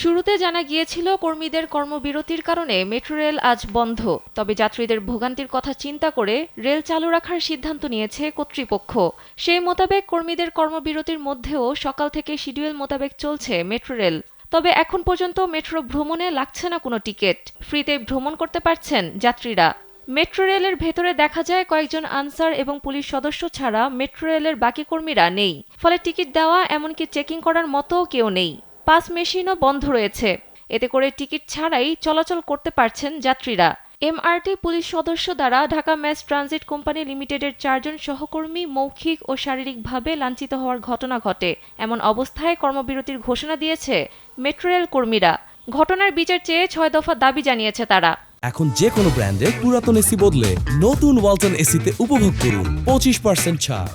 শুরুতে জানা গিয়েছিল কর্মীদের কর্মবিরতির কারণে মেট্রো রেল আজ বন্ধ। তবে যাত্রীদের ভোগান্তির কথা চিন্তা করে রেল চালু রাখার সিদ্ধান্ত নিয়েছে কর্তৃপক্ষ। সেই মোতাবেক কর্মীদের কর্মবিরতির মধ্যেও সকাল থেকে শিডিউল মোতাবেক চলছে মেট্রো রেল। তবে এখন পর্যন্ত মেট্রো ভ্রমণে লাগছে না কোনো টিকিট, ফ্রিতে ভ্রমণ করতে পারছেন যাত্রীরা। মেট্রো রেলের ভেতরে দেখা যায় কয়েকজন আনসার এবং পুলিশ সদস্য ছাড়া মেট্রো রেলের বাকি কর্মীরা নেই। ফলে টিকিট দেওয়া এমনকি চেকিং করার মতোও কেউ নেই। পাস মেশিনও বন্ধ রয়েছে। এতে করে টিকিট ছাড়াই চলাচল করতে পারছেন যাত্রীরা। এমআরটি পুলিশ সদস্য দ্বারা ঢাকা ম্যাস ট্রানজিট কোম্পানি লিমিটেডের ৪ জন সহকর্মী মৌখিক ও শারীরিকভাবে লাঞ্ছিত হওয়ার ঘটনা ঘটে। এমন অবস্থায় কর্মবিরতির ঘোষণা দিয়েছে মেট্রো রেল কর্মীরা। ঘটনার বিচার চেয়ে ৬ দফা দাবি জানিয়েছে তারা। এখন যে কোনো ব্র্যান্ডের পুরাতন এসি বদলে নতুন ওয়ালটন এসিতে উপভোগ করুন 25% ছাড়।